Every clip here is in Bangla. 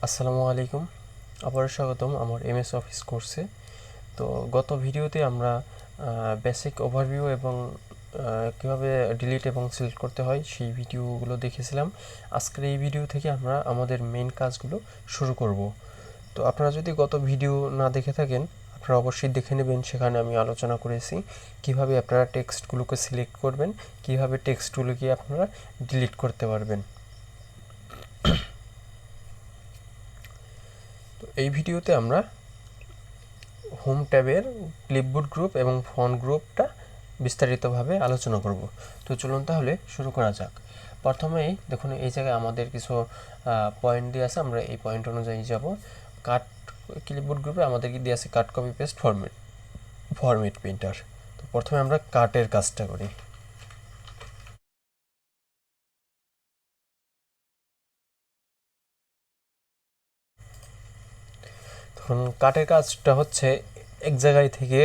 আসসালামু আলাইকুম, আবারও স্বাগতম আমার এমএস অফিস কোর্সে। তো গত ভিডিওতে আমরা বেসিক ওভারভিউ এবং কীভাবে ডিলিট এবং সিলেক্ট করতে হয় সেই ভিডিওগুলো দেখেছিলাম। আজকের এই ভিডিও থেকে আমরা আমাদের মেইন কাজগুলো শুরু করব। তো আপনারা যদি গত ভিডিও না দেখে থাকেন আপনারা অবশ্যই দেখে নেবেন, সেখানে আমি আলোচনা করেছি কিভাবে আপনারা টেক্সটগুলোকে সিলেক্ট করবেন, কিভাবে টেক্সটগুলোকে আপনারা ডিলিট করতে পারবেন। তো এই ভিডিওতে আমরা হোম ট্যাবের ক্লিপবোর্ড গ্রুপ এবং ফন্ট গ্রুপটা বিস্তারিতভাবে আলোচনা করব। তো চলুন তাহলে শুরু করা যাক। প্রথমেই দেখুন এই জায়গায় আমাদের কিছু পয়েন্ট দিয়ে আছে, আমরা এই পয়েন্ট অনুযায়ী যাব। কাট ক্লিপবোর্ড গ্রুপে আমাদের কি দিয়ে আছে cut copy paste format printer. তো প্রথমে আমরা কাটের কাজটা করি। তখন কাটের কাজটা হচ্ছে এক জায়গায় থেকে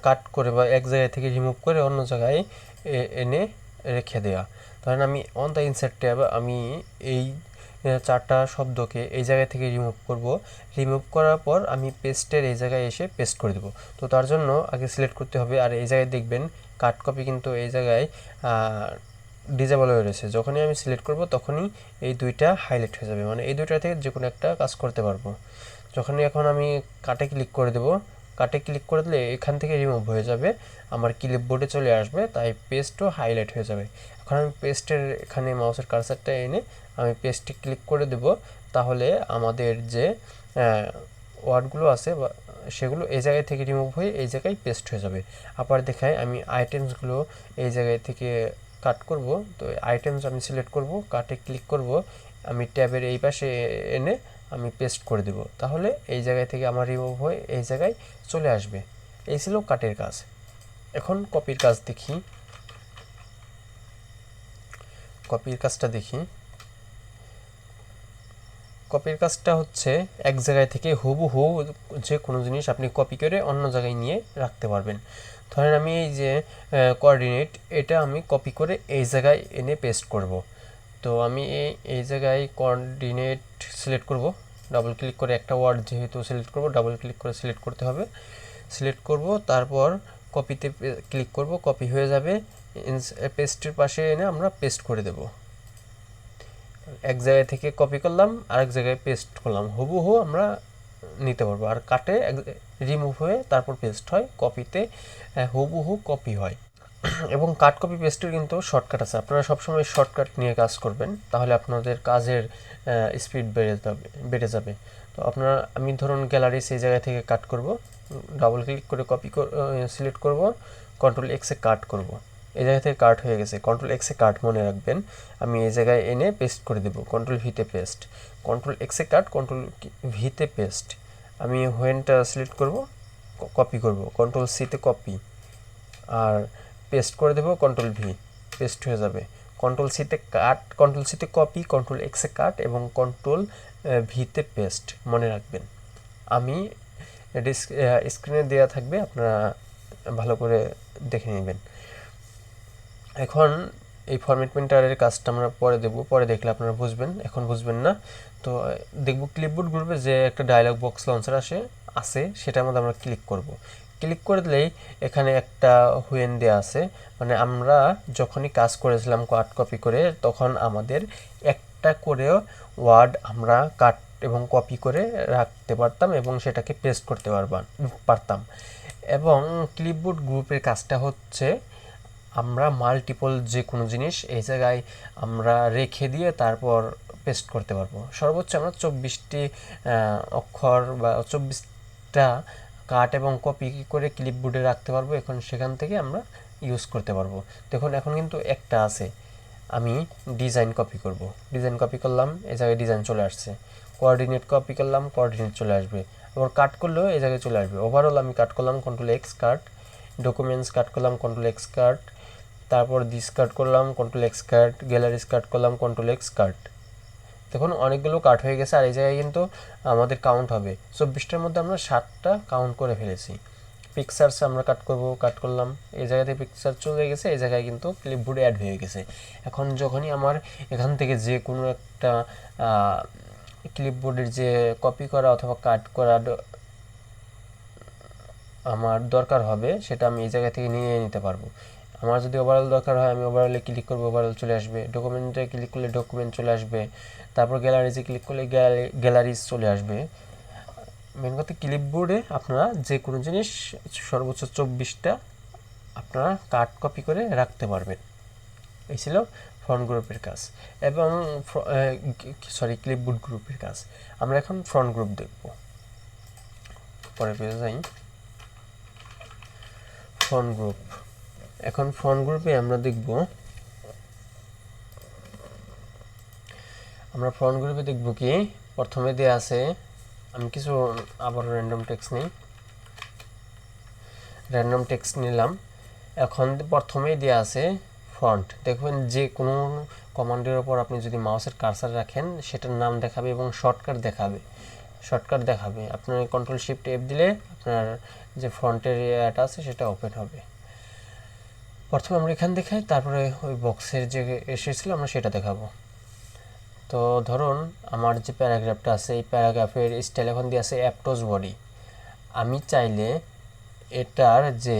কাট করে বা এক জায়গায় থেকে রিমুভ করে অন্য জায়গায় এনে রেখে দেওয়া। ধরেন আমি অন দ্য ইনসার্ট ট্যাব আমি এই চারটা শব্দকে এই জায়গা থেকে রিমুভ করার পর আমি পেস্টের এই জায়গায় এসে পেস্ট করে দেবো। তো তার জন্য আগে সিলেক্ট করতে হবে। আর এই জায়গায় দেখবেন কাট কপি কিন্তু এই জায়গায় ডিজেবল হয়ে রয়েছে। যখনই আমি সিলেক্ট করব তখনই এই দুইটা হাইলাইট হয়ে যাবে, মানে এই দুইটা থেকে যে কোনো একটা কাজ করতে পারবো। যখনই এখন আমি কাটে ক্লিক করে দেব, কাটে ক্লিক করে দিলে এখান থেকে রিমুভ হয়ে যাবে, আমার ক্লিপবোর্ডে চলে আসবে, তাই পেস্টও হাইলাইট হয়ে যাবে। এখন আমি পেস্টের এখানে মাউসের কার্সারটা এনে আমি পেস্টে ক্লিক করে দেব, তাহলে আমাদের যে ওয়ার্ডগুলো আছে সেগুলো এই জায়গায় থেকে রিমুভ হয়ে এই জায়গায় পেস্ট হয়ে যাবে। আবার দেখায় আমি আইটেমসগুলো এই জায়গায় থেকে কাট করব। তো আইটেমস আমি সিলেক্ট করব, কাটে ক্লিক করব, আমি ট্যাবের এই পাশে এনে আমি পেস্ট করে দেব, তাহলে এই জায়গায় থেকে আমার রিমুভ হয়ে এই জায়গায় চলে আসবে। এই ছিল কাটের কাজ। এখন কপির কাজ দেখি। কপির কাজটা দেখি। কপির কাজটা হচ্ছে এক জায়গায় থেকে হুবহু যে কোনো জিনিস আপনি কপি করে অন্য জায়গায় নিয়ে রাখতে পারবেন। ধরেন আমি এই যে কোঅর্ডিনেট, এটা আমি কপি করে এই জায়গায় এনে পেস্ট করব। তো আমি এই জায়গায় কোঅর্ডিনেট সিলেক্ট করব, ডাবল ক্লিক করে একটা ওয়ার্ড যেহেতু সিলেক্ট করব ডাবল ক্লিক করে সিলেক্ট করতে হবে। সিলেক্ট করব, তারপর কপিতে ক্লিক করব, কপি হয়ে যাবে। পেস্টের পাশে এনে আমরা পেস্ট করে দেব। এক জায়গায় থেকে কপি করলাম আরেক জায়গায় পেস্ট করলাম, হুবহু আমরা নিতে পারবো। আর কাটে রিমুভ হয়ে তারপর পেস্ট হয়, কপিতে হুবহু কপি হয়। এবং কাট কপি পেস্টের কিন্তু শর্টকাট আছে, আপনারা সবসময় শর্টকাট নিয়ে কাজ করবেন, তাহলে আপনাদের কাজের স্পিড বেড়ে যাবে। তো আপনারা আমি ধরুন গ্যালারি সেই জায়গা থেকে কাট করব, ডাবল ক্লিক করে কপি সিলেক্ট করব, কন্ট্রোল এক্সে কাট করব। এই জায়গা থেকে কাট হয়ে গেছে, কন্ট্রোল এক্সে কাট মনে রাখবেন। আমি এই জায়গায় এনে পেস্ট করে দেব, কন্ট্রোল ভিতে পেস্ট, কন্ট্রোল এক্সে কাট, কন্ট্রোল ভিতে পেস্ট। আমি হোয়েনটা সিলেক্ট করব, কপি করব, কন্ট্রোল সিতে কপি, আর পেস্ট করে দেবো, কন্ট্রোল ভি, পেস্ট হয়ে যাবে। কন্ট্রোল সিতে কাট, কন্ট্রোল সিতে কপি, কন্ট্রোল এক্সে কাট এবং কন্ট্রোল ভিতে পেস্ট মনে রাখবেন। আমি স্ক্রিনে দেওয়া থাকবে, আপনারা ভালো করে দেখে নেবেন। এখন এই ফরম্যাট প্রিন্টারের কাজটা আমরা পরে দেখব, পরে দেখলে আপনারা বুঝবেন, এখন বুঝবেন না। তো দেখব ক্লিপবোর্ড গ্রুপে যে একটা ডায়লগ বক্স লঞ্চার আছে সেটার মধ্যে আমরা ক্লিক করব। ক্লিক করে দিলেই এখানে একটা হুয়েন দেওয়া আছে, মানে আমরা যখনই কাজ করেছিলাম কাট কপি করে তখন আমাদের একটা করে ওয়ার্ড আমরা কাট এবং কপি করে রাখতে পারতাম এবং সেটাকে পেস্ট করতে পারতাম। এবং ক্লিপবোর্ড গ্রুপের কাজটা হচ্ছে আমরা মাল্টিপল যে কোনো জিনিস এই জায়গায় আমরা রেখে দিয়ে তারপর পেস্ট করতে পারবো। সর্বোচ্চ আমরা 24টি অক্ষর বা 24টা কাট এবং কপি করে ক্লিপবোর্ডে রাখতে পারবো। এখন সেখান থেকে আমরা ইউজ করতে পারবো। দেখুন এখন কিন্তু একটা আছে, আমি ডিজাইন কপি করব, ডিজাইন কপি করলাম, এই জায়গায় ডিজাইন চলে আসছে। কোঅর্ডিনেট কপি করলাম, কোঅর্ডিনেট চলে আসবে। আবার কাট করলেও এই জায়গায় চলে আসবে। ওভারঅল আমি কাট করলাম, কন্ট্রোল এক্স কাট, ডকুমেন্টস কাট করলাম, কন্ট্রোল এক্স কাট, তারপর দিস কাট করলাম, কন্ট্রোল এক্স কাট, গ্যালারিজ কাট করলাম, কন্ট্রোল এক্স কাট। দেখুন অনেকগুলো কাট হয়ে গেছে। আর এই জায়গায় কিন্তু আমাদের কাউন্ট হবে 24টার মধ্যে আমরা 7টা কাউন্ট করে ফেলেছি। পিকচার্স আমরা কাট করলাম, এই জায়গাতে পিকচার চলে গেছে, এই জায়গায় কিন্তু ক্লিপবোর্ডে অ্যাড হয়ে গেছে। এখন যখনই আমার এখান থেকে যে কোনো একটা ক্লিপবোর্ডের যে কপি করা অথবা কাট করা আমার দরকার হবে সেটা আমি এই জায়গা থেকে নিয়ে নিতে পারবো। আমার যদি ওভারঅল দরকার হয় আমি ওভারঅলে ক্লিক করবো, ওভারঅল চলে আসবে। ডকুমেন্টে ক্লিক করলে ডকুমেন্ট চলে আসবে। তারপর গ্যালারিজে ক্লিক করলে গ্যালারিজ চলে আসবে। মেন কথা ক্লিপবোর্ডে আপনারা যে কোনো জিনিস সর্বোচ্চ 24টা আপনারা কাট কপি করে রাখতে পারবেন। এই ছিল ফ্রন্ট গ্রুপের কাজ এবং ক্লিপবোর্ড গ্রুপের কাজ। আমরা এখন ফ্রন্ট গ্রুপ দেখব। পরে পেয়ে যাই ফ্রন্ট গ্রুপ। এখন ফ্রন্ট গ্রুপে আমরা দেখব কি প্রথমে দেয়া আছে, আমি কিছু আবার র্যান্ডম টেক্সট নিলাম। এখন প্রথমেই দেয়া আছে ফন্ট। দেখবেন যে কোনো কমান্ডের ওপর আপনি যদি মাউসের কার্সার রাখেন সেটার নাম দেখাবে এবং শর্টকাট দেখাবে। আপনার কন্ট্রোল শিফট এফ দিলে আপনার যে ফন্টের এটা আছে সেটা ওপেন হবে। প্রথমে আমরা এখান দেখাই, তারপরে ওই বক্সের যে এসেছিল আমরা সেটা দেখাবো। তো ধরুন আমার যে প্যারাগ্রাফটা আছে এই প্যারাগ্রাফের স্টাইল এখন দিয়ে আছে অ্যাপটোজ বডি। আমি চাইলে এটার যে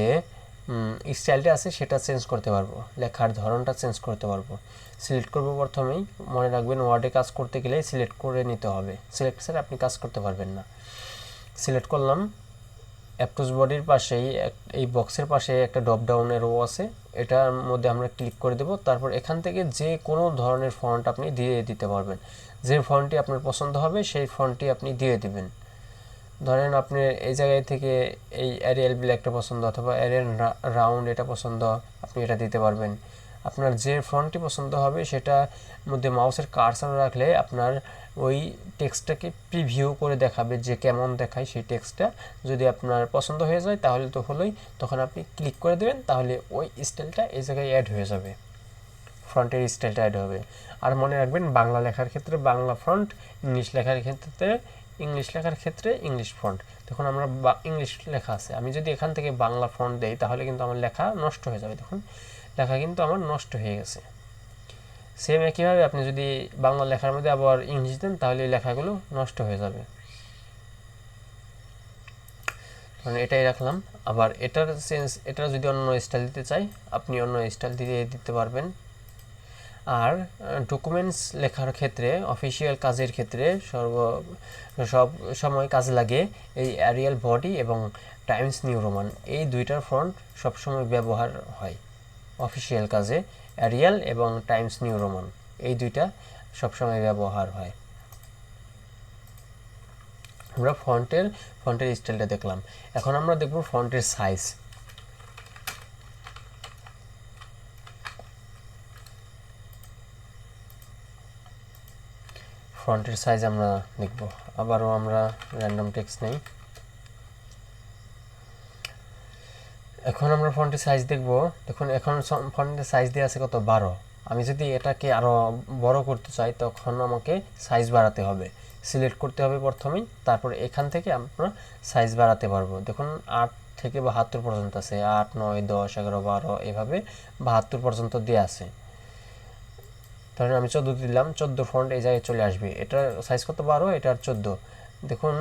স্টাইলটা আছে সেটা চেঞ্জ করতে পারবো, লেখার ধরনটা চেঞ্জ করতে পারবো। সিলেক্ট করব, প্রথমেই মনে রাখবেন ওয়ার্ডে কাজ করতে গেলে সিলেক্ট করে নিতে হবে, সিলেক্ট ছাড়া আপনি কাজ করতে পারবেন না। সিলেক্ট করলাম, অ্যাপটোজ বডির পাশেই এই বক্সের পাশে একটা ড্রপ ডাউনের রো আছে, এটার মধ্যে আমরা ক্লিক করে দেব। তারপর এখান থেকে যে কোনো ধরনের ফন্ট আপনি দিয়ে দিতে পারবেন, যে ফন্টটি আপনার পছন্দ হবে সেই ফন্টটি আপনি দিয়ে দিবেন। ধরেন আপনি এই জায়গায় থেকে এই এরিয়াল ব্ল্যাকটা পছন্দ অথবা এরিয়াল রাউন্ড এটা পছন্দ, আপনি এটা দিতে পারবেন। আপনার যে ফন্টটি পছন্দ হবে সেটার মধ্যে মাউসের কার্সার রাখলে আপনার ওই টেক্সটটাকে প্রিভিউ করে দেখাবে যে কেমন দেখায় সেই টেক্সটটা। যদি আপনার পছন্দ হয়ে যায় তাহলে তো হলোই, তখন আপনি ক্লিক করে দেবেন, তাহলে ওই স্টাইলটা এই জায়গায় অ্যাড হয়ে যাবে, ফ্রন্টের স্টাইলটা অ্যাড হবে। আর মনে রাখবেন বাংলা লেখার ক্ষেত্রে বাংলা ফন্ট, ইংলিশ লেখার ক্ষেত্রে ইংলিশ ফন্ট। দেখুন আমরা ইংলিশ লেখা আছে, আমি যদি এখান থেকে বাংলা ফন্ট দেই তাহলে কিন্তু আমার লেখা নষ্ট হয়ে যাবে। দেখুন লেখা কিন্তু আমার নষ্ট হয়ে গেছে। সেম একইভাবে আপনি যদি বাংলা লেখার মধ্যে আবার ইংলিশ দেন তাহলে এই লেখাগুলো নষ্ট হয়ে যাবে। মানে এটাই রাখলাম। আবার এটার যদি অন্য স্টাইল দিতে চাই আপনি অন্য স্টাইল দিয়ে দিতে পারবেন। আর ডকুমেন্টস লেখার ক্ষেত্রে, অফিসিয়াল কাজের ক্ষেত্রে সব সময় কাজে লাগে এই এরিয়াল বডি এবং টাইমস নিউ রোমান, এই দুইটার ফন্ট সবসময় ব্যবহার হয় অফিসিয়াল কাজে। এরিয়াল এবং টাইমস নিউ রোমান এই দুইটা সবসময় ব্যবহার হয়। আমরা ফন্টের স্টাইলটা দেখলাম। এখন আমরা দেখব ফন্টের সাইজ। ফন্টের সাইজ আমরা দেখব। আবারও আমরা র্যান্ডম টেক্সট নেই। এখন আমরা ফন্টের সাইজ দেখব। দেখুন এখন ফন্টের সাইজ দেওয়া আছে কত, 12। আমি যদি এটাকে আরও বড় করতে চাই তখন আমাকে সাইজ বাড়াতে হবে, সিলেক্ট করতে হবে প্রথমেই, তারপর এখান থেকে আমরা সাইজ বাড়াতে পারবো। দেখুন 8 থেকে 72 পর্যন্ত আছে, 8, 9, 10, 11, 12 এভাবে 72 পর্যন্ত দেওয়া আছে। ধরেন আমি 14 দিলাম, 14 ফন্ট এই জায়গায় চলে আসবে। এটার সাইজ কত, 12, এটার 14। দেখুন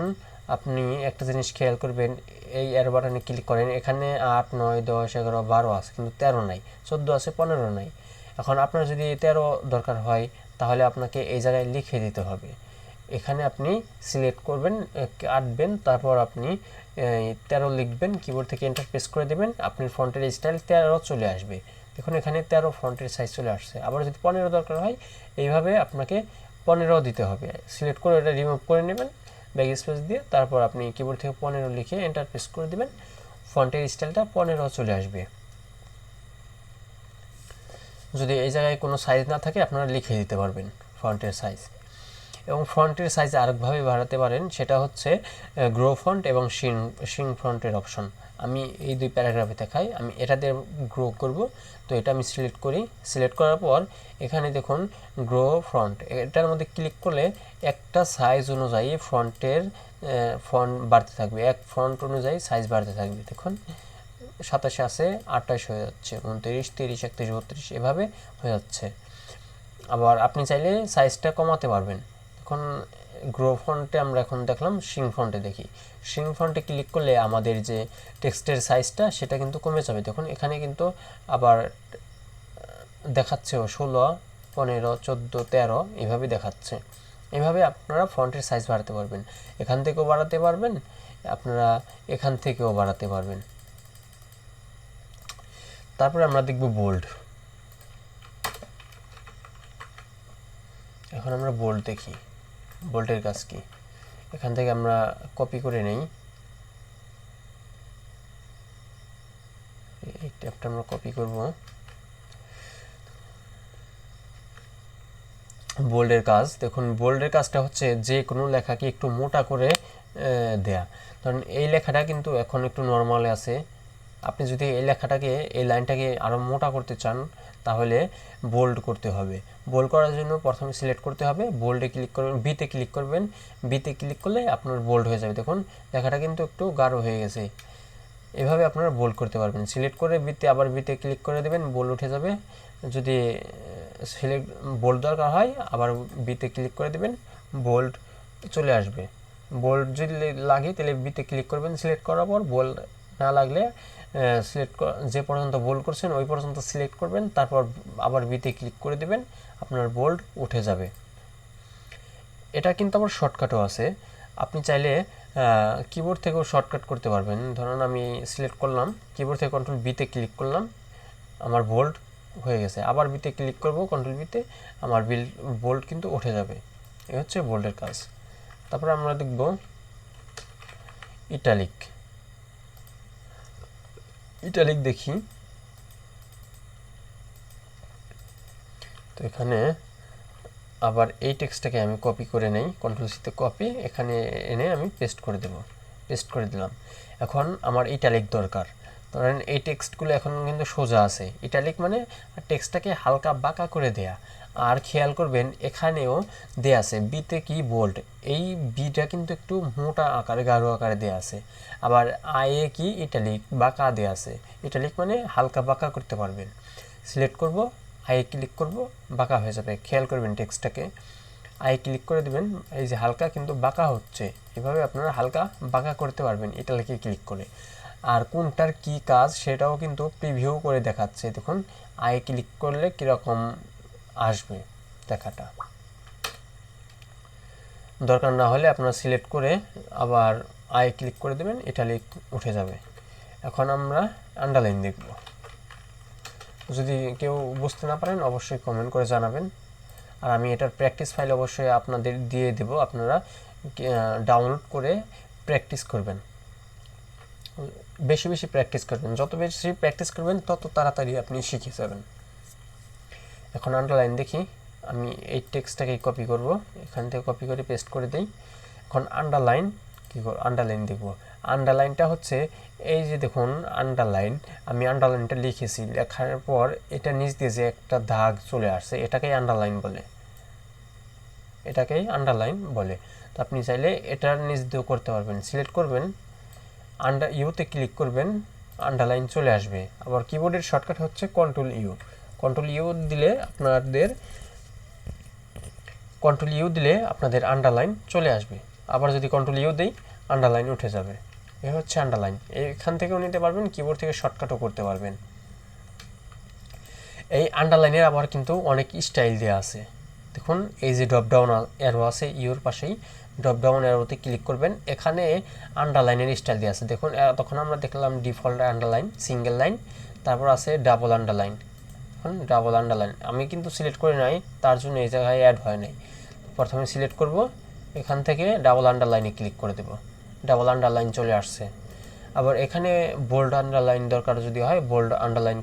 আপনি একটা জিনিস খেয়াল করবেন, এই এর বাটনে ক্লিক করেন, এখানে 8, 9, 10, 11, 12 আছে কিন্তু 13 নাই, 14 আছে, 15 নাই। এখন আপনার যদি 13 দরকার হয় তাহলে আপনাকে এই জায়গায় লিখে দিতে হবে। এখানে আপনি সিলেক্ট করবেন, কাটবেন, তারপর আপনি 13 লিখবেন, কিবোর্ড থেকে এন্টার প্রেস করে দেবেন, আপনার ফন্টের স্টাইল 13 চলে আসবে। দেখুন এখানে 13 ফন্টের সাইজ চলে আসছে। আবার যদি 15 দরকার হয় এইভাবে আপনাকে 15 দিতে হবে। সিলেক্ট করে এটা রিমুভ করে নেবেন ব্যাক স্পেস দিয়ে, তারপর আপনি কিবোর্ড থেকে 15 লিখে এন্টার প্রেস করে দেবেন, ফন্টের স্টাইলটা 15 চলে আসবে। যদি এই জায়গায় কোনো সাইজ না থাকে আপনারা লিখে দিতে পারবেন ফন্টের সাইজ। এবং ফন্টের সাইজ আরেকভাবে বাড়াতে পারেন, সেটা হচ্ছে গ্রো ফন্ট এবং শিং ফন্টের অপশন। আমি এই দুই প্যারাগ্রাফে দেখাই, আমি এটা দিয়ে গ্রো করব। তো এটা আমি সিলেক্ট করি, সিলেক্ট করার পর এখানে দেখুন গ্রো ফন্ট, এটার মধ্যে ক্লিক করলে একটা সাইজ অনুযায়ী ফন্ট বাড়তে থাকবে, এক ফন্ট অনুযায়ী সাইজ বাড়তে থাকবে। দেখুন 27 আছে, 28 হয়ে যাচ্ছে, 29, 30, 31, 32 এভাবে হয়ে যাচ্ছে। আবার আপনি চাইলে সাইজটা কমাতে পারবেন। এখন গ্রো ফন্টে আমরা এখন দেখলাম, শিং ফন্টে দেখি। শিং ফন্টে ক্লিক করলে আমাদের যে টেক্সটের সাইজটা সেটা কিন্তু কমে যাবে। দেখুন এখানে কিন্তু আবার দেখাচ্ছে 16, 15, 14, 13 এইভাবে দেখাচ্ছে। এইভাবে আপনারা ফন্টের সাইজ বাড়াতে পারবেন, এখান থেকেও বাড়াতে পারবেন, আপনারা এখান থেকেও বাড়াতে পারবেন। তারপরে আমরা দেখব বোল্ড। এখন আমরা বোল্ড দেখি, বোল্ডের কাজ কি। এখান থেকে আমরা কপি করে নেই, এই ট্যাবটা আমরা কপি করব। বোল্ডের কাজ দেখুন, বোল্ডের কাজটা হচ্ছে যে কোনো লেখাকে একটু মোটা করে দেয়া। কারণ এই লেখাটা কিন্তু এখন একটু নর্মালে আছে, আপনি যদি এই লেখাটাকে, এই লাইনটাকে আরও মোটা করতে চান তাহলে বোল্ড করতে হবে। বোল্ড করার জন্য প্রথমে সিলেক্ট করতে হবে, বোল্ডে ক্লিক করবেন, বিতে ক্লিক করবেন, বিতে ক্লিক করলে আপনার বোল্ড হয়ে যাবে। দেখুন লেখাটা কিন্তু একটু গাঢ় হয়ে গেছে। এভাবে আপনারা বোল্ড করতে পারবেন। সিলেক্ট করে বিতে, আবার বিতে ক্লিক করে দেবেন, বোল্ড উঠে যাবে। যদি সিলেক্ট বোল্ড দরকার হয় আবার বিতে ক্লিক করে দেবেন, বোল্ড চলে আসবে। বোল্ড যদি লাগে তাহলে বিতে ক্লিক করবেন, সিলেক্ট করার পর। বোল্ড না লাগলে সিলেক্ট যে পর্যন্ত বোল্ড করছেন ওই পর্যন্ত সিলেক্ট করবেন, তারপর আবার বিতে ক্লিক করে দেবেন, আপনার বোল্ড উঠে যাবে। এটা কিন্তু আমার শর্টকাটও আছে, আপনি চাইলে কিবোর্ড থেকেও শর্টকাট করতে পারবেন। ধরুন আমি সিলেক্ট করলাম, কিবোর্ড থেকে কন্ট্রোল বিতে ক্লিক করলাম, আমার বোল্ড হয়ে গেছে। আবার বিতে ক্লিক করব, কন্ট্রোল বিতে, আমার বোল্ড কিন্তু উঠে যাবে। এই হচ্ছে বোল্ডের কাজ। তারপরে আমরা দেখব ইটালিক। ইটালিক দেখি, তো এখানে আবার এই টেক্সটটাকে আমি কপি করে নেই, কন্ট্রোল সিতে কপি, এখানে এনে আমি পেস্ট করে দেব। পেস্ট করে দিলাম। এখন আমার ইটালিক দরকার, ধরেন এই টেক্সটগুলো এখন কিন্তু সোজা আছে। ইটালিক মানে টেক্সটটাকে হালকা বাঁকা করে দেয়া। আর খেয়াল করবেন এখানেও দেয়া আছে বিতে কি বোল্ড, এই বিটা কিন্তু একটু মোটা আকারে, গাঢ় আকারে দেয়া আছে। আবার আয়ে কি ইটালিক, বাঁকা দেয়া আছে। ইটালিক মানে হালকা বাঁকা করতে পারবেন। সিলেক্ট করব, আয়ে ক্লিক করব, বাঁকা হয়ে যাবে। খেয়াল করবেন টেক্সটটাকে, আয়ে ক্লিক করে দেবেন, এই যে হালকা কিন্তু বাঁকা হচ্ছে। এভাবে আপনারা হালকা বাঁকা করতে পারবেন ইটালিকে ক্লিক করে। আর কোনটার কি কাজ সেটাও কিন্তু প্রিভিউ করে দেখাচ্ছে। দেখুন আয়ে ক্লিক করলে কীরকম আসবে দেখাটা। দরকার না হলে আপনারা সিলেক্ট করে আবার আয়ে ক্লিক করে দেবেন, ইটালিক উঠে যাবে। এখন আমরা আন্ডারলাইন দেখব। যদি কেউ বুঝতে না পারেন অবশ্যই কমেন্ট করে জানাবেন। আর আমি এটার প্র্যাকটিস ফাইল অবশ্যই আপনাদের দিয়ে দেব, আপনারা ডাউনলোড করে প্র্যাকটিস করবেন। বেশি বেশি প্র্যাকটিস করবেন, যত বেশি প্র্যাকটিস করবেন তত তাড়াতাড়ি আপনি শিখে যাবেন। এখন আন্ডারলাইন দেখি, আমি এই টেক্সটটাকে কপি করব, এখান থেকে কপি করে পেস্ট করে দিই। এখন আন্ডারলাইন কী করব, আন্ডারলাইন দেখব। আন্ডারলাইনটা হচ্ছে এই যে দেখুন আন্ডারলাইন, আমি আন্ডারলাইনটা লিখেছি, লেখার পর এটা নিচ দিয়ে যে একটা দাগ চলে আসছে এটাকেই আন্ডারলাইন বলে, এটাকেই আন্ডারলাইন বলে। তো আপনি চাইলে এটার নিচ দিয়েও করতে পারবেন। সিলেক্ট করবেন, ইউতে ক্লিক করবেন, আন্ডারলাইন চলে আসবে। আবার কিবোর্ডের শর্টকাট হচ্ছে কন্ট্রোল ইউ। কন্ট্রোল ইউ দিলে আপনাদের আন্ডারলাইন চলে আসবে। আবার যদি কন্ট্রোল ইউ দেই, আন্ডারলাইন উঠে যাবে। এ হচ্ছে আন্ডারলাইন। এখান থেকেও নিতে পারবেন, কিবোর্ড থেকে শর্টকাটও করতে পারবেন। এই আন্ডারলাইনের আবার কিন্তু অনেক স্টাইল দেওয়া আছে। দেখুন এই যে ড্রপ ডাউন অ্যারো আছে ইউর পাশেই, ড্রপ ডাউন অ্যারোতে ক্লিক করবেন, এখানে আন্ডারলাইনের স্টাইল দেওয়া আছে। দেখুন তখন আমরা দেখলাম ডিফল্ট আন্ডারলাইন, সিঙ্গেল লাইন, তারপর আছে ডাবল আন্ডারলাইন। এখন ডাবল আন্ডারলাইন আমি কিন্তু সিলেক্ট করে নাই, তার জন্য এই জায়গায় অ্যাড হয় নাই। প্রথমে সিলেক্ট করব, এখান থেকে ডাবল আন্ডারলাইনে ক্লিক করে দেব, ডাবল আন্ডারলাইন চলে আসছে। আবার এখানে বোল্ড আন্ডারলাইন দরকার যদি হয় বোল্ড আন্ডারলাইন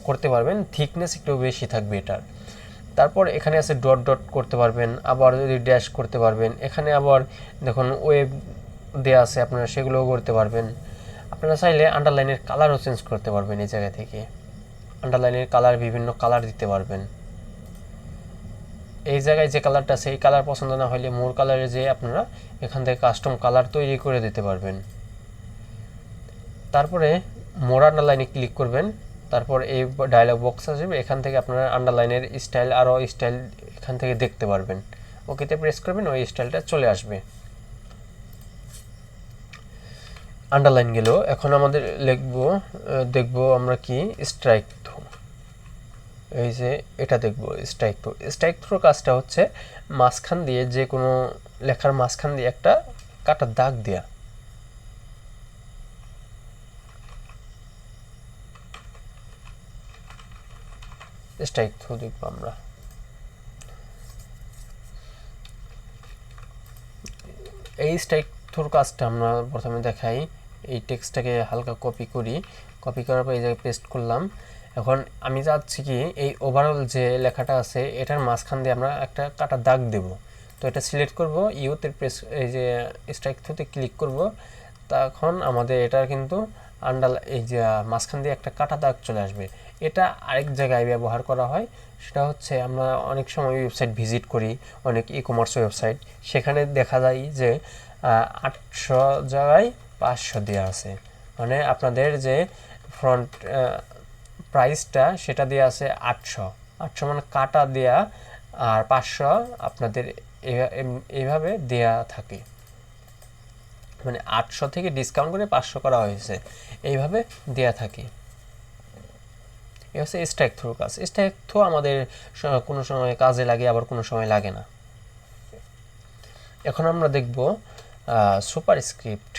করতে পারবেন, থিকনেস একটু বেশি থাকবে এটার। তারপর এখানে আছে ডট ডট করতে পারবেন, আবার যদি ড্যাশ করতে পারবেন। এখানে আবার দেখুন ওয়েব দেওয়া আছে, আপনারা সেগুলোও করতে পারবেন। আপনারা চাইলে আন্ডারলাইনের কালারও চেঞ্জ করতে পারবেন। এই জায়গা থেকে আন্ডারলাইনের কালার, বিভিন্ন কালার দিতে পারবেন। এই জায়গায় যে কালারটা আছে এই কালার পছন্দ না হলে মোর কালারে যে আপনারা এখান থেকে কাস্টম কালার তৈরি করে দিতে পারবেন। তারপরে মোর আন্ডারলাইনে ক্লিক করবেন, তারপর এই ডায়লগ বক্স আসবে, এখান থেকে আপনারা আন্ডারলাইনের স্টাইল, আরও স্টাইল এখান থেকে দেখতে পারবেন। ওকেতে প্রেস করবেন, ওই স্টাইলটা চলে আসবে। আন্ডারলাইন গেল। এখন আমাদের দেখব আমরা কি স্ট্রাইক থ্রু। এই যে এটা দেখব স্ট্রাইক থ্রু। স্ট্রাইক থ্রু কাজটা হচ্ছে মাঝখান দিয়ে যে কোনো লেখার মাঝখান দিয়ে একটা কাটা দাগ দেয়া। স্ট্রাইক থ্রু দেখব আমরা। এই স্ট্রাইক থ্রুর কাজটা আমরা প্রথমে দেখাই। এই টেক্সটটাকে হালকা কপি করি, কপি করার পর এই জায়গায় পেস্ট করলাম। এখন আমি চাচ্ছি কি এই ওভারঅল যে লেখাটা আছে এটার মাঝখান দিয়ে আমরা একটা কাটা দাগ দেব। তো এটা সিলেক্ট করব, ইউতে প্রেস, এই যে স্ট্রাইক থ্রুতে ক্লিক করব, তখন আমাদের এটার কিন্তু এই যে মাঝখান দিয়ে একটা কাটা দাগ চলে আসবে। এটা আরেক জায়গায় ব্যবহার করা হয়, সেটা হচ্ছে আমরা অনেক সময় ওয়েবসাইট ভিজিট করি, অনেক ই কমার্স ওয়েবসাইট, সেখানে দেখা যায় যে 800 জায়গায় 500 দেওয়া আছে, মানে আপনাদের যে ফ্রন্ট প্রাইসটা সেটা দেওয়া আছে 800 মানে কাটা দেয়া, আর 500 আপনাদের এইভাবে দেয়া থাকে, মানে 800 থেকে ডিসকাউন্ট করে 500 করা হয়েছে, এইভাবে দেয়া থাকে। এই হচ্ছে স্ট্রাইক থ্রু কাজ। স্ট্রাইক থ্রু আমাদের কোনো সময় কাজে লাগে, আবার কোনো সময় লাগে না। এখন আমরা দেখব সুপারস্ক্রিপ্ট।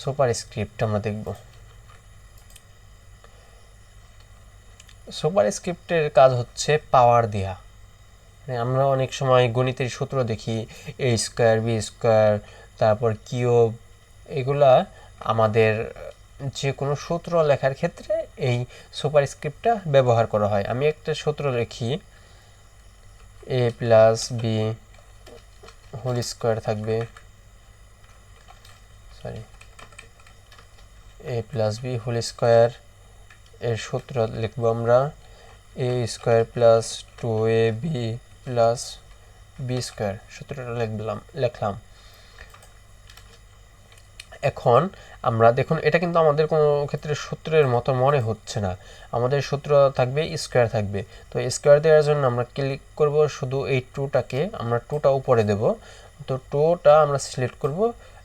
সুপারস্ক্রিপ্ট আমরা দেখব। সুপারস্ক্রিপ্টের কাজ হচ্ছে পাওয়ার দেয়া। আমরা অনেক সময় গণিতের সূত্র দেখি, এ স্কোয়ার, বি স্কোয়ার, তারপর কিউব, এগুলা আমাদের যে কোনো সূত্র লেখার ক্ষেত্রে এই সুপারস্ক্রিপ্টটা ব্যবহার করা হয়। আমি একটা সূত্র লিখি, A plus B whole square থাকবে, sorry, A plus B whole square, এর সূত্র লিখব আমরা A square plus 2ab plus B square, সূত্রটা লিখলাম। এখন আমরা দেখুন এটা কিন্তু আমাদের কোনো ক্ষেত্রে সূত্রের মতো মনে হচ্ছে না, আমাদের সূত্র থাকবে স্কোয়ার থাকবে। তো স্কোয়ার দেওয়ার জন্য আমরা ক্লিক করব শুধু এই 2টাকে, আমরা 2টা উপরে দেব। তো 2টা আমরা সিলেক্ট করব,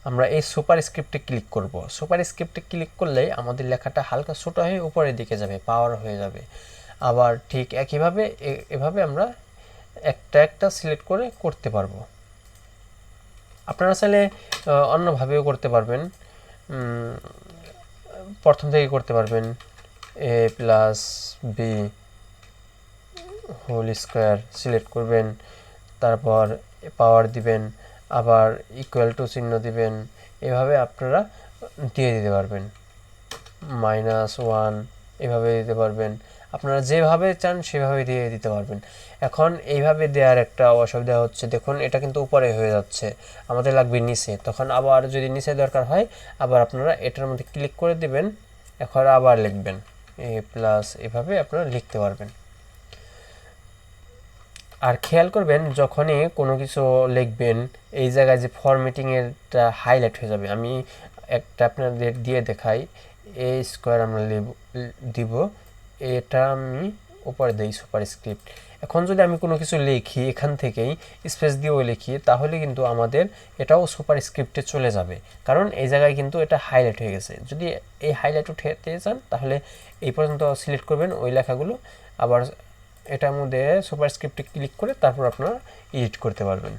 আমরা এই সুপারস্ক্রিপ্টে ক্লিক করব। সুপারস্ক্রিপ্টে ক্লিক করলে আমাদের লেখাটা হালকা ছোট হয়ে উপরের দিকে যাবে, পাওয়ার হয়ে যাবে। আবার ঠিক একইভাবে এভাবে আমরা একটা সিলেক্ট করে করতে পারবো। আপনারা চাইলে অন্যভাবেও করতে পারবেন, প্রথম থেকে করতে পারবেন, A plus B whole square select করবেন, তারপর পাওয়ার দিবেন, আবার ইকুয়াল টু চিহ্ন দিবেন, এভাবে আপনারা দিয়ে দিতে পারবেন, -1 এভাবে দিতে পারবেন, আপনারা যেভাবে চান সেভাবে দিয়ে দিতে পারবেন। এখন এইভাবে দেওয়ার একটা অসুবিধা হচ্ছে, দেখুন এটা কিন্তু উপরে হয়ে যাচ্ছে, আমাদের লাগবে নিচে। তখন আবার যদি নিচে দরকার হয়, আবার আপনারা এটার মধ্যে ক্লিক করে দিবেন, এখন আবার লিখবেন এ প্লাস, এভাবে আপনারা লিখতে পারবেন। আর খেয়াল করবেন যখনই কোনো কিছু লিখবেন, এই জায়গায় যে ফরম্যাটিংয়েরটা হাইলাইট হয়ে যাবে। আমি একটা আপনাদের দিয়ে দেখাই, এ স্কোয়ার আমরা দিব, এটা আমি উপরে দিই সুপারস্ক্রিপ্ট। এখন যদি আমি কোনো কিছু লিখি এখান থেকেই স্পেস দিয়েও লিখি, তাহলে কিন্তু আমাদের এটাও সুপারস্ক্রিপ্টে চলে যাবে, কারণ এই জায়গায় কিন্তু এটা হাইলাইট হয়ে গেছে। যদি এই হাইলাইট উঠাতে চান তাহলে এই পর্যন্ত সিলেক্ট করবেন ওই লেখাগুলো, আবার এটার মধ্যে সুপারস্ক্রিপ্টে ক্লিক করে তারপর আপনারা এডিট করতে পারবেন।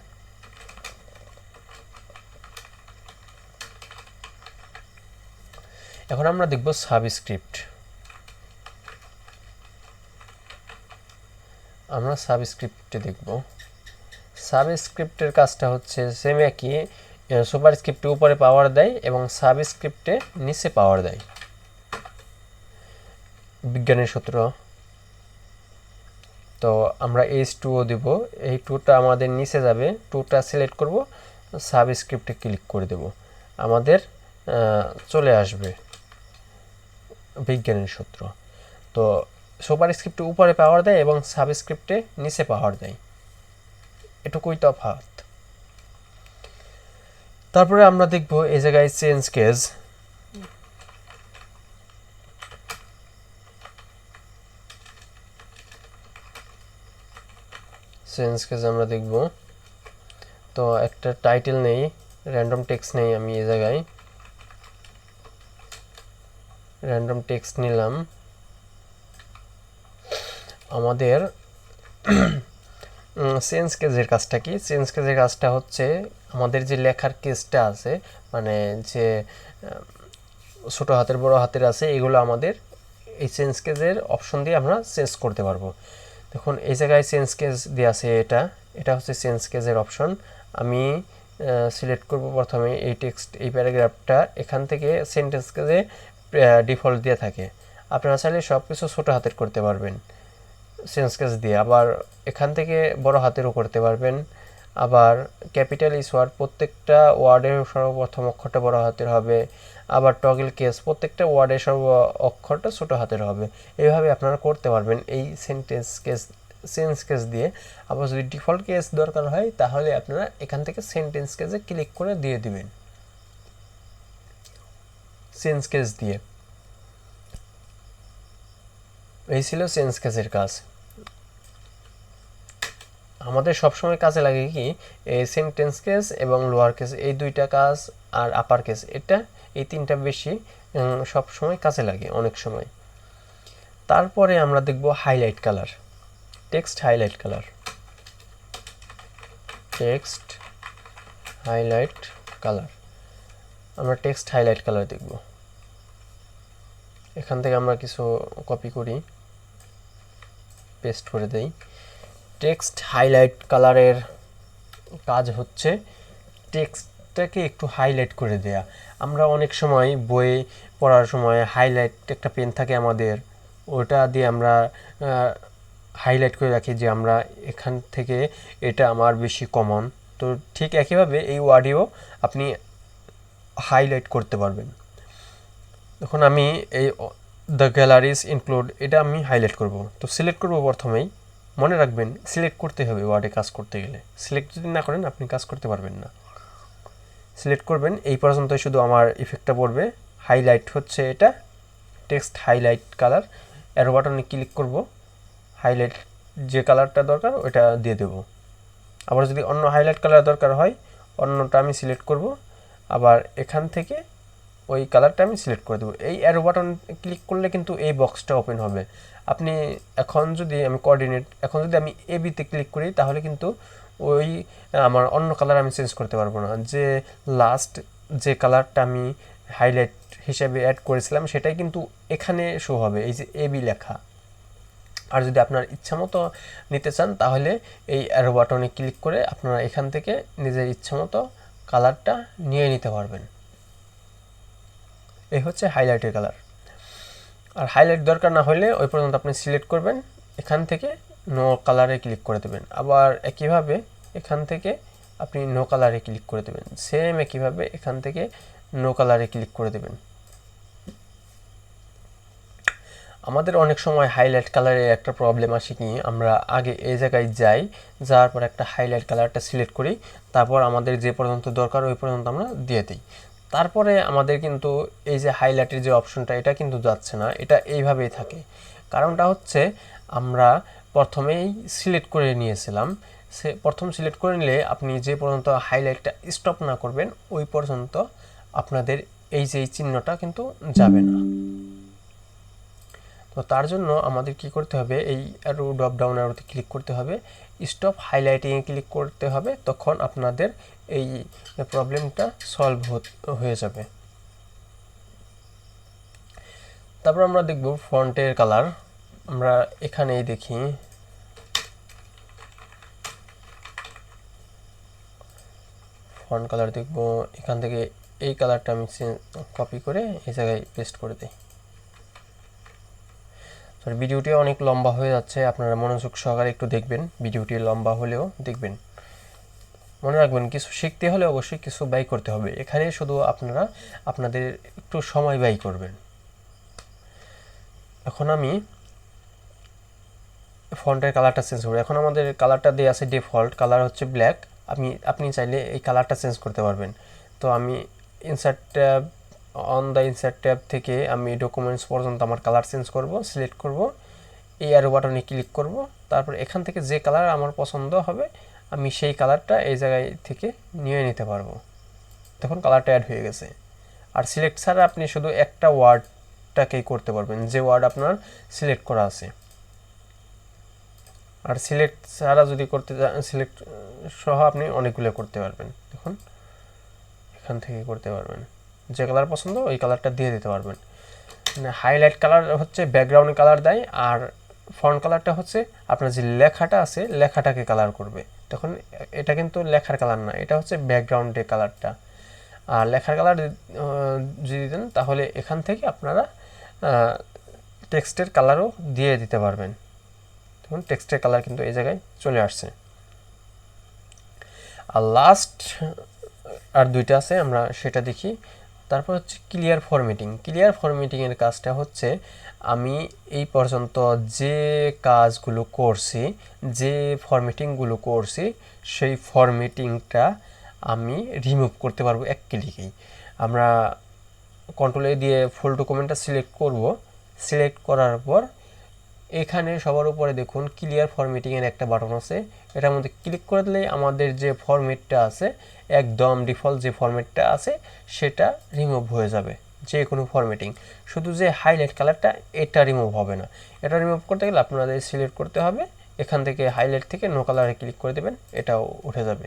এখন আমরা দেখব সাবস্ক্রিপ্ট। আমরা সাবস্ক্রিপ্টে দেখব। সাবস্ক্রিপ্টের কাজটা হচ্ছে সেম একই, সুপারস্ক্রিপ্টে উপরে পাওয়ার দেয় এবং সাবস্ক্রিপ্টে নিচে পাওয়ার দেয়। বিজ্ঞানের সূত্র, তো আমরা H2O দেব, এই 2টা আমাদের নিচে যাবে, 2টা সিলেক্ট করব, সাবস্ক্রিপ্টে ক্লিক করে দেব, আমাদের চলে আসবে বিজ্ঞানের সূত্র। তো সুপারস্ক্রিপ্টে উপরে পাওয়ার দেয় এবং সাবস্ক্রিপ্টে নিচে পাওয়ার দেয়, এটুকুই তফাৎ। তারপরে আমরা দেখব এই জায়গায় চেঞ্জ কেস। চেঞ্জ কেস আমরা দেখব। তো একটা টাইটেল নেই, র্যান্ডম টেক্সট নেই, আমি এই জায়গায় র্যান্ডম টেক্সট নিলাম। আমাদের চেঞ্জ কেজের কাজটা কি? চেঞ্জ কেজের কাজটা হচ্ছে আমাদের যে লেখার কেসটা আছে, মানে যে ছোটো হাতের বড় হাতের আছে, এগুলো আমাদের এই চেঞ্জ কেজের অপশন দিয়ে আমরা চেঞ্জ করতে পারবো। দেখুন এই জায়গায় চেঞ্জ কেজ দিয়ে আছে, এটা হচ্ছে চেঞ্জ কেজের অপশন। আমি সিলেক্ট করব প্রথমে এই টেক্সট, এই প্যারাগ্রাফটা, এখান থেকে সেন্টেন্স কেজে ডিফল্ট দিয়ে থাকে। আপনারা চাইলে সব কিছু ছোটো হাতের করতে পারবেন চেঞ্জ কেস দিয়ে, আবার এখান থেকে বড় হাতেরও করতে পারবেন। আবার ক্যাপিটাল ইস ওয়ার্ড, প্রত্যেকটা ওয়ার্ডের সর্বপ্রথম অক্ষরটা বড় হাতের হবে। আবার টগল কেস, প্রত্যেকটা ওয়ার্ডের সর্ব অক্ষরটা ছোট হাতের হবে। এইভাবে আপনারা করতে পারবেন এই সেন্টেন্স কেস, চেঞ্জ কেস দিয়ে। আবার যদি ডিফল্ট কেস দরকার হয় তাহলে আপনারা এখান থেকে সেন্টেন্স কেসে ক্লিক করে দিয়ে দিবেন চেঞ্জ কেস দিয়ে। এই ছিল চেঞ্জ কেসের কাজ। আমাদের সবসময় কাজে লাগে কি, এই সেন্টেন্স কেস এবং লোয়ার কেস, এই দুইটা কাজ, আর আপার কেস, এই তিনটা বেশি সবসময় কাজে লাগে অনেক সময়। তারপরে আমরা দেখব highlight colour, text highlight colour. Text highlight colour, আমরা টেক্সট হাইলাইট কালার দেখব। এখান থেকে আমরা কিছু কপি করি, পেস্ট করে দেই। টেক্সট হাইলাইট কালারের কাজ হচ্ছে টেক্সটটাকে একটু হাইলাইট করে দেয়া। আমরা অনেক সময় বই পড়ার সময় হাইলাইট একটা পেন থাকে আমাদের, ওটা দিয়ে আমরা হাইলাইট করে রাখি যে আমরা এখান থেকে এটা আমার বেশি কমন। তো ঠিক একইভাবে এই ওয়ার্ডেও আপনি হাইলাইট করতে পারবেন। এখন আমি এই দ্য গ্যালারিজ ইনক্লুড, এটা আমি হাইলাইট করব। তো সিলেক্ট করব প্রথমেই, মনে রাখবেন সিলেক্ট করতে হবে ওয়ার্ডে কাজ করতে গেলে। সিলেক্ট যদি না করেন আপনি কাজ করতে পারবেন না। সিলেক্ট করবেন, এই পর্যন্তই শুধু আমার ইফেক্টটা পড়বে। হাইলাইট হচ্ছে এটা, টেক্সট হাইলাইট কালার। অ্যারো বাটনে ক্লিক করব, হাইলাইট যে কালারটা দরকার ওটা দিয়ে দেব। আবার যদি অন্য হাইলাইট কালার দরকার হয় অন্যটা আমি সিলেক্ট করব, আবার এখান থেকে ওই কালারটা আমি সিলেক্ট করে দেবো। এই অ্যারো বাটন ক্লিক করলে কিন্তু এই বক্সটা ওপেন হবে। আপনি এখন যদি আমি এবিতে ক্লিক করি তাহলে কিন্তু ওই আমার অন্য কালার আমি চেঞ্জ করতে পারবো না। যে লাস্ট যে কালারটা আমি হাইলাইট হিসেবে অ্যাড করেছিলাম সেটাই কিন্তু এখানে শো হবে, এই যে এবি লেখা। আর যদি আপনার ইচ্ছা মতো নিতে চান তাহলে এই অ্যারো বাটনে ক্লিক করে আপনারা এখান থেকে নিজের ইচ্ছা মতো কালারটা নিয়ে নিতে পারবেন। এই হচ্ছে হাইলাইটের কালার। আর হাইলাইট দরকার না হলে ওই পর্যন্ত আপনি সিলেক্ট করবেন, এখান থেকে নো কালারে ক্লিক করে দেবেন। আবার একইভাবে এখান থেকে আপনি নো কালারে ক্লিক করে দেবেন, সেম একইভাবে এখান থেকে নো কালারে ক্লিক করে দেবেন। আমাদের অনেক সময় হাইলাইট কালারের একটা প্রবলেম আসে কি, আমরা আগে এই জায়গায় যাওয়ার পর একটা হাইলাইট কালারটা সিলেক্ট করি, তারপর আমাদের যে পর্যন্ত দরকার ওই পর্যন্ত আমরা দিয়ে দিই। তারপরে আমাদের কিন্তু এই যে হাইলাইটের যে অপশনটা এটা কিন্তু যাচ্ছে না, এটা এইভাবেই থাকে। কারণটা হচ্ছে আমরা প্রথমেই সিলেক্ট করে নিয়েছিলাম। প্রথম সিলেক্ট করে নিলে আপনি যে পর্যন্ত হাইলাইটটা স্টপ না করবেন ওই পর্যন্ত আপনাদের এই যে চিহ্নটা কিন্তু যাবে না। তো তার জন্য আমাদের কি করতে হবে, এই অ্যারো ড্রপ ডাউন অ্যারোতে ক্লিক করতে হবে, স্টপ হাইলাইটিংয়ে ক্লিক করতে হবে, তখন আপনাদের এই প্রবলেমটা সলভ হয়ে যাবে। তারপর আমরা দেখব ফন্টের কালার। আমরা এখানেই দেখি, ফন্ট কালার দেখব। এখান থেকে এই কালারটা আমি কপি করে এই জায়গায় পেস্ট করে দিই। ভিডিওটি অনেক লম্বা হয়ে যাচ্ছে, আপনারা মনোযোগ সহকারে একটু দেখবেন। ভিডিওটি লম্বা হলেও দেখবেন। মনে রাখবেন কিছু শিখতে হলে অবশ্যই কিছু ব্যয় করতে হবে। এখানে শুধু আপনারা আপনাদের একটু সময় ব্যয় করবেন। এখন আমি ফন্টের কালারটা চেঞ্জ করব। এখন আমাদের কালারটা দেওয়া আছে ডিফল্ট কালার হচ্ছে ব্ল্যাক। আপনি চাইলে এই কালারটা চেঞ্জ করতে পারবেন। তো আমি insert tab, on the insert tab থেকে আমি ডকুমেন্টস পর্যন্ত আমার কালার চেঞ্জ করব, সিলেক্ট করব, এই অ্যারো বাটনে ক্লিক করব, তারপর এখান থেকে যে কালার আমার পছন্দ হবে আমি সেই কালারটা এই জায়গায় থেকে নিয়ে নিতে পারবো। তখন কালারটা অ্যাড হয়ে গেছে। আর সিলেক্ট ছাড়া আপনি শুধু একটা ওয়ার্ডটাকেই করতে পারবেন, যে ওয়ার্ড আপনার সিলেক্ট করা আছে। আর সিলেক্ট ছাড়া যদি করতে সিলেক্ট সহ আপনি অনেকগুলো করতে পারবেন। দেখুন এখান থেকে করতে পারবেন, যে কালার পছন্দ ওই কালারটা দিয়ে দিতে পারবেন। মানে হাইলাইট কালার হচ্ছে ব্যাকগ্রাউন্ড কালার দেয়, আর ফন্ট কালারটা হচ্ছে আপনার যে লেখাটা আছে লেখাটাকে কালার করবে। তখন এটা কিন্তু লেখার কালার না, এটা হচ্ছে ব্যাকগ্রাউন্ডে কালারটা। আর লেখার কালার যদি দেন তাহলে এখান থেকে আপনারা টেক্সটের কালারও দিয়ে দিতে পারবেন। দেখুন টেক্সটের কালার কিন্তু এই জায়গায় চলে আসছে। আর লাস্ট আর দুইটা আছে, আমরা সেটা দেখি। তারপর হচ্ছে ক্লিয়ার ফরম্যাটিং। ক্লিয়ার ফরম্যাটিংয়ের কাজটা হচ্ছে আমি এই পর্যন্ত যে কাজগুলো করছি, যে ফরম্যাটিংগুলো করছি, সেই ফরম্যাটিংটা আমি রিমুভ করতে পারবো এক ক্লিকেই। আমরা কন্ট্রোল A দিয়ে ফুল ডকুমেন্টটা সিলেক্ট করব। সিলেক্ট করার পর এখানে সবার উপরে দেখুন ক্লিয়ার ফরম্যাটিংয়ের একটা বাটন আছে, এটার মধ্যে ক্লিক করে দিলেই আমাদের যে ফরম্যাটটা আছে, একদম ডিফল্ট যে ফরম্যাটটা আছে সেটা রিমুভ হয়ে যাবে। যে কোনো ফরম্যাটিং, শুধু যে হাইলাইট কালারটা এটা রিমুভ হবে না। এটা রিমুভ করতে গেলে আপনাদের সিলেক্ট করতে হবে, এখান থেকে হাইলাইট থেকে নো কালারে ক্লিক করে দেবেন, এটাও উঠে যাবে।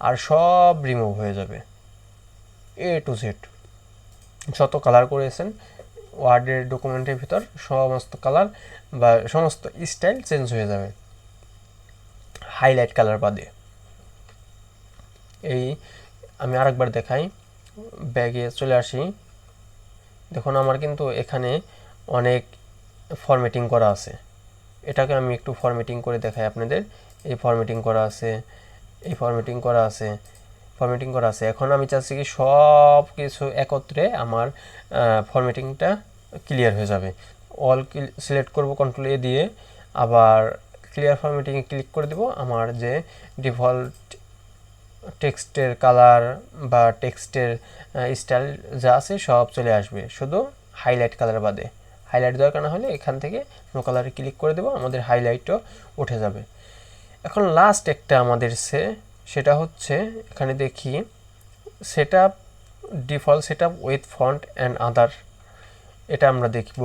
আর সব রিমুভ হয়ে যাবে, A to Z যত কালার করেছেন ওয়ার্ডের ডকুমেন্টের ভিতর সমস্ত কালার বা সমস্ত স্টাইল চেঞ্জ হয়ে যাবে হাইলাইট কালার বাদে। এই আমি আরেকবার দেখাই, ব্যাগে চলে আসি। দেখুন আমার কিন্তু এখানে অনেক ফরম্যাটিং করা আছে, এটাকে আমি একটু ফরম্যাটিং করে দেখাই আপনাদের। এই ফরম্যাটিং করা আছে, এই ফরম্যাটিং করা আছে, ফরম্যাটিং করা আছে। এখন আমি চাচ্ছি কি সব কিছু একত্রে আমার ফরম্যাটিংটা ক্লিয়ার হয়ে যাবে। অল সিলেক্ট করব কন্ট্রোল A দিয়ে, আবার ক্লিয়ার ফরম্যাটিংয়ে ক্লিক করে দেব। আমার যে ডিফল্ট টেক্সটের কালার বা টেক্সটের স্টাইল যা আছে সব চলে আসবে, শুধু হাইলাইট কালার বাদে। হাইলাইট দরকার না হলে এখান থেকে নো কালারে ক্লিক করে দেব, আমাদের হাইলাইটও উঠে যাবে। এখন লাস্ট একটা আমাদের সেটা হচ্ছে এখানে দেখি setup, default setup with font and other, এটা আমরা দেখব।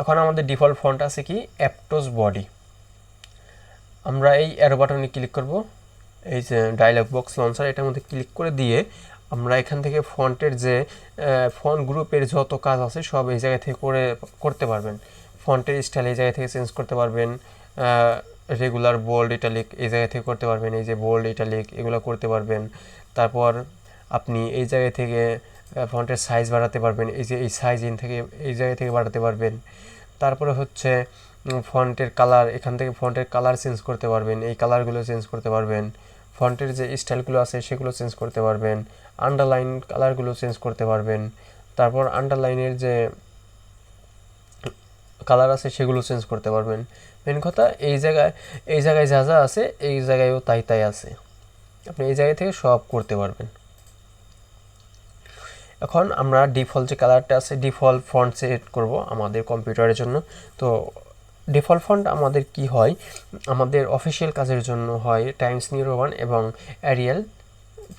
এখন আমাদের ডিফল্ট ফন্ট আছে কি অ্যাপটোস বডি। আমরা এই অ্যারো বাটনে ক্লিক করব, এই যে ডায়লগ বক্স লঞ্চার, এটার মধ্যে ক্লিক করে দিয়ে আমরা এখান থেকে ফন্টের যে ফন্ট গ্রুপের যত কাজ আছে সব এই জায়গা থেকে করতে পারবেন। ফন্টের স্টাইল এই জায়গা থেকে চেঞ্জ করতে পারবেন, রেগুলার বোল্ড ইটালিক এই জায়গা থেকে করতে পারবেন, এই যে বোল্ড ইটালিক এগুলো করতে পারবেন। তারপর আপনি এই জায়গা থেকে ফন্টের সাইজ বাড়াতে পারবেন, এই যে এই সাইজ থেকে এই জায়গা থেকে বাড়াতে পারবেন। তারপরে হচ্ছে ফন্টের কালার, এখান থেকে ফন্টের কালার চেঞ্জ করতে পারবেন, এই কালারগুলো চেঞ্জ করতে পারবেন। ফন্টের যে স্টাইলগুলো আছে সেগুলো চেঞ্জ করতে পারবেন, আন্ডারলাইন কালারগুলো চেঞ্জ করতে পারবেন। তারপর আন্ডারলাইনের যে কালার আছে সেগুলো চেঞ্জ করতে পারবেন। মেন কথা এই জায়গায় যা যা আছে এই জায়গায়ও তাই আছে, আপনি এই জায়গা থেকে সব করতে পারবেন। এখন আমরা ডিফল্ট যে কালারটা আছে ডিফল্ট ফন্ট সেট করব আমাদের কম্পিউটারের জন্য। তো ডিফল্ট ফন্ট আমাদের কি হয়, আমাদের অফিসিয়াল কাজের জন্য হয় টাইমস নিউ রোমান এবং অ্যারিয়াল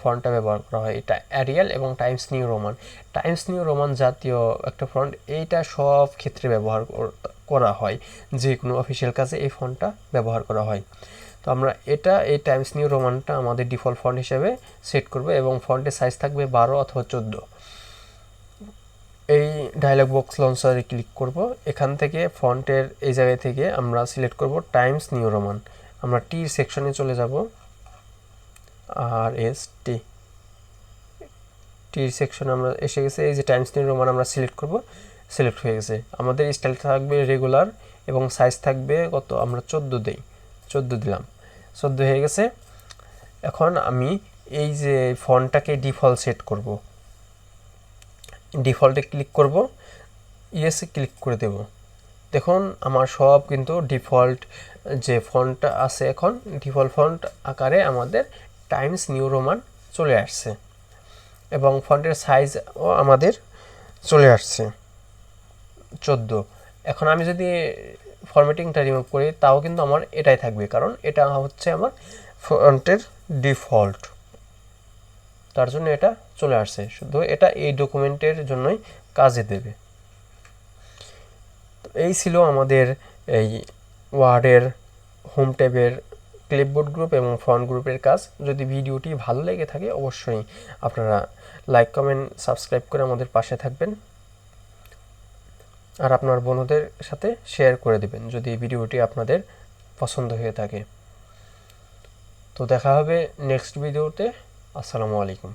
ফন্টটা ব্যবহার করা হয়। এটা অ্যারিয়াল এবং Times new Roman. Times new Roman জাতীয় একটা ফন্ট, এইটা সব ক্ষেত্রে ব্যবহার করা হয়, যে কোনো অফিসিয়াল কাজে এই ফন্টটা ব্যবহার করা হয়। তো আমরা এই টাইমস নিউ রোমানটা আমাদের ডিফল্ট ফন্ট হিসেবে সেট করব এবং ফন্টের সাইজ থাকবে 12 অথবা 14। এই ডায়লগ বক্স লঞ্চারে ক্লিক করব, এখান থেকে ফন্টের এই জায়গা থেকে আমরা সিলেক্ট করব টাইমস নিউ রোমান। আমরা টি সেকশনে চলে যাব, RST টি সেকশনে আমরা এসে গেছে। এই যে টাইমস নিউ রোমান আমরা সিলেক্ট করব, সিলেক্ট হয়ে গেছে। আমাদের স্টাইল থাকবে রেগুলার এবং সাইজ থাকবে কত, আমরা 14 দিই, 14 দিলাম, 14 হয়ে গেছে। এখন আমি এই যে ফন্টটাকে ডিফল্ট সেট করব, ডিফল্টে ক্লিক করব, ইয়েসে ক্লিক করে দেব। দেখুন আমার সব কিন্তু ডিফল্ট যে ফন্টটা আছে, এখন ডিফল্ট ফন্ট আকারে আমাদের টাইমস নিউ রোমান চলে আসছে এবং ফন্টের সাইজও আমাদের চলে আসছে 14। এখন আমি যদি ফরম্যাটিংটা রিমুভ করি তাও কিন্তু আমার এটাই থাকবে, কারণ এটা হচ্ছে আমার ফন্টের ডিফল্ট, তার জন্য এটা চলে আসছে। শুধু এটা এই ডকুমেন্টের জন্যই কাজে দেবে। তো এই ছিল আমাদের এই ওয়ার্ডের হোম ট্যাবের ক্লিপবোর্ড গ্রুপ এবং ফন্ট গ্রুপের কাজ। যদি ভিডিওটি ভালো লেগে থাকে অবশ্যই আপনারা লাইক, কমেন্ট, সাবস্ক্রাইব করে আমাদের পাশে থাকবেন, আর আপনার বন্ধুদের সাথে শেয়ার করে দেবেন যদি ভিডিওটি আপনাদের পছন্দ হয়ে থাকে। তো দেখা হবে নেক্সট ভিডিওতে। আসসালামু আলাইকুম।